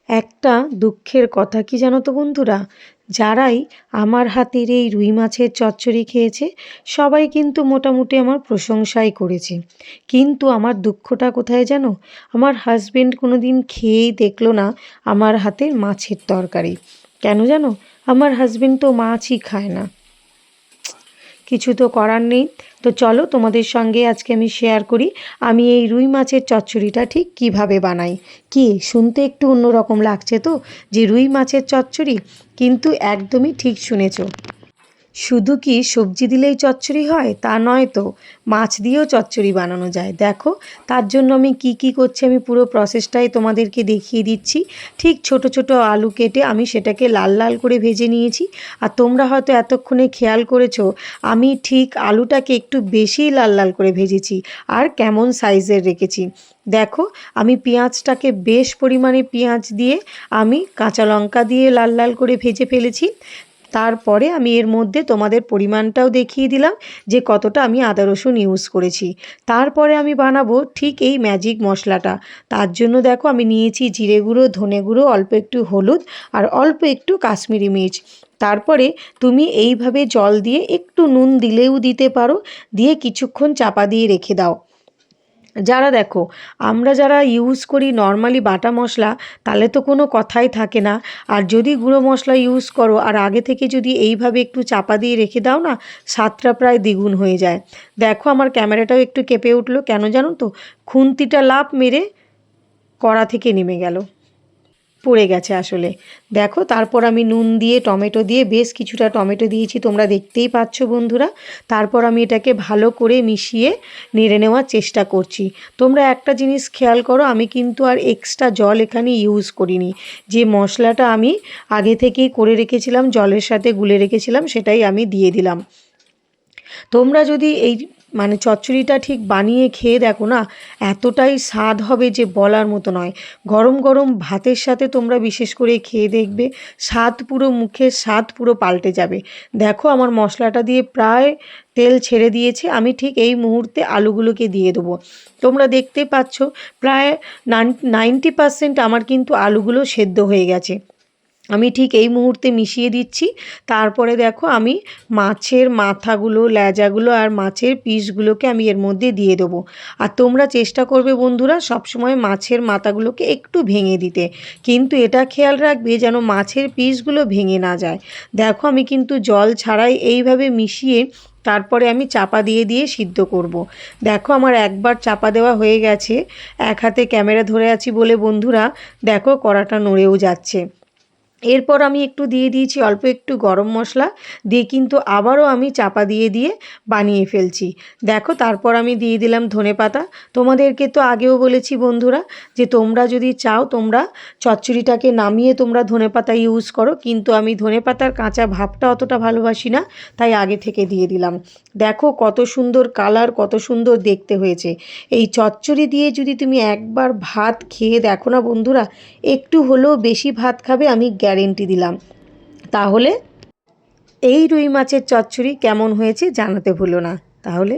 একটা দুঃখের কথা কি জানো তো বন্ধুরা, যারাই আমার হাতের এই রুই মাছের চচ্চড়ি খেয়েছে সবাই কিন্তু মোটামুটি আমার প্রশংসাই করেছে। কিন্তু আমার দুঃখটা কোথায় জানো? আমার হাজবেন্ড কোনো দিন খেয়েই দেখলো না আমার হাতের মাছের তরকারি। কেন জানো? আমার হাজবেন্ড তো মাছই খায় না। কিছু তো করার নেই। তো চলো তোমাদের সঙ্গে আজকে আমি শেয়ার করি আমি এই রুই মাছের চচ্চড়িটা ঠিক কিভাবে বানাই। কি শুনতে একটু অন্যরকম লাগছে তো, যে রুই মাছের চচ্চড়ি? কিন্তু একদমই ঠিক শুনেছো। শুধু কি সবজি দিলেই চচ্চড়ি হয় তা নয় তো, মাছ দিয়েও চচ্চড়ি বানানো যায়। দেখো তার জন্য আমি কি করছি আমি পুরো প্রসেসটাই তোমাদেরকে দেখিয়ে দিচ্ছি। ঠিক ছোট ছোট আলু কেটে আমি সেটাকে লাল লাল করে ভেজে নিয়েছি। আর তোমরা হয়তো এতক্ষণে খেয়াল করেছো আমি ঠিক আলুটাকে একটু বেশিই লাল লাল করে ভেজেছি আর কেমন সাইজের রেখেছি। দেখো আমি পেঁয়াজটাকে বেশ পরিমাণে পেঁয়াজ দিয়ে আমি কাঁচা লঙ্কা দিয়ে লাল লাল করে ভেজে ফেলেছি। তারপরে আমি এর মধ্যে তোমাদের পরিমাণটাও দেখিয়ে দিলাম যে কতটা আমি আদা রসুন ইউজ করেছি। তারপরে আমি বানাবো ঠিক এই ম্যাজিক মশলাটা। তার জন্য দেখো আমি নিয়েছি জিরে গুঁড়ো, ধনে গুঁড়ো, অল্প একটু হলুদ আর অল্প একটু কাশ্মীরি মির্চ। তারপরে তুমি এইভাবে জল দিয়ে একটু নুন দিলেও দিতে পারো, দিয়ে কিছুক্ষণ চাপা দিয়ে রেখে দাও। দেখো আমরা যারা ইউজ করি নর্মালি বাটা মশলা, তাহলে তো কোনো কথাই থাকে না। আর যদি গুঁড়ো মশলা ইউজ করো আর আগে থেকে যদি এইভাবে একটু চাপা দিয়ে রেখে দাও না, স্বাদটা প্রায় দ্বিগুণ হয়ে যায়। দেখো আমার ক্যামেরাটাও একটু কেঁপে উঠলো, কেন জানো তো? খুন্তিটা লাফ মেরে কড়া থেকে নেমে গেল, পড়ে গেছে আসলে। দেখো তারপর আমি নুন দিয়ে টমেটো দিয়ে বেশ কিছুটা টমেটো দিয়েছি, তোমরা দেখতেই পাচ্ছ বন্ধুরা। তারপর আমি এটাকে ভালো করে মিশিয়ে নেড়ে নেওয়ার চেষ্টা করছি। তোমরা একটা জিনিস খেয়াল করো, আমি কিন্তু আর এক্সট্রা জল এখানে ইউজ করিনি। যে মশলাটা আমি আগে থেকেই করে রেখেছিলাম, জলের সাথে গুলে রেখেছিলাম, সেটাই আমি দিয়ে দিলাম। তোমরা যদি এই চচ্চড়িটা ঠিক বানিয়ে খেয়ে দেখো না, এতটাই স্বাদ হবে যে বলার মতো নয়। গরম গরম ভাতের সাথে তোমরা বিশেষ করে খেয়ে দেখবে, স্বাদ পুরো মুখের স্বাদ পুরো পাল্টে যাবে। দেখো আমার মশলাটা দিয়ে প্রায় তেল ছেড়ে দিয়েছে, আমি ঠিক এই মুহূর্তে আলুগুলোকে দিয়ে দেবো। তোমরা দেখতে পাচ্ছ প্রায় 90% আমার কিন্তু আলুগুলো সেদ্ধ হয়ে গেছে। আমি ঠিক এই মুহূর্তে মিশিয়ে দিচ্ছি। তারপরে দেখো আমি মাছের মাথাগুলো, লেজাগুলো আর মাছের পিসগুলোকে আমি এর মধ্যে দিয়ে দেবো। আর তোমরা চেষ্টা করবে বন্ধুরা সবসময় মাছের মাথাগুলোকে একটু ভেঙে দিতে, কিন্তু এটা খেয়াল রাখবে যেন মাছের পিসগুলো ভেঙে না যায়। দেখো আমি কিন্তু জল ছাড়াই এইভাবে মিশিয়ে তারপরে আমি চাপা দিয়ে দিয়ে সিদ্ধ করব। দেখো আমার একবার চাপা দেওয়া হয়ে গেছে, এক হাতে ক্যামেরা ধরে আছি বলে বন্ধুরা দেখো কড়াটা নড়েও যাচ্ছে। এরপর আমি একটু দিয়ে দিয়েছি অল্প একটু গরম মশলা, দিয়ে কিন্তু আবারও আমি চাপা দিয়ে দিয়ে বানিয়ে ফেলছি। দেখো তারপর আমি দিয়ে দিলাম ধনেপাতা। তোমাদেরকে তো আগেও বলেছি বন্ধুরা যে তোমরা যদি চাও তোমরা চচ্চড়িটাকে নামিয়ে তোমরা ধনেপাতা ইউজ করো, কিন্তু আমি ধনেপাতার কাঁচা ভাবটা অতটা ভালোবাসি না, তাই আগে থেকে দিয়ে দিলাম। দেখো কত সুন্দর কালার, কত সুন্দর দেখতে হয়েছে। এই চচ্চড়ি দিয়ে যদি তুমি একবার ভাত খেয়ে দেখো না বন্ধুরা, একটু হলেও বেশি ভাত খাবে আমি গ্যারেন্টি দিলাম। তাহলে এই রুই মাছের চচ্চড়ি কেমন হয়েছে জানাতে ভুলো না। তাহলে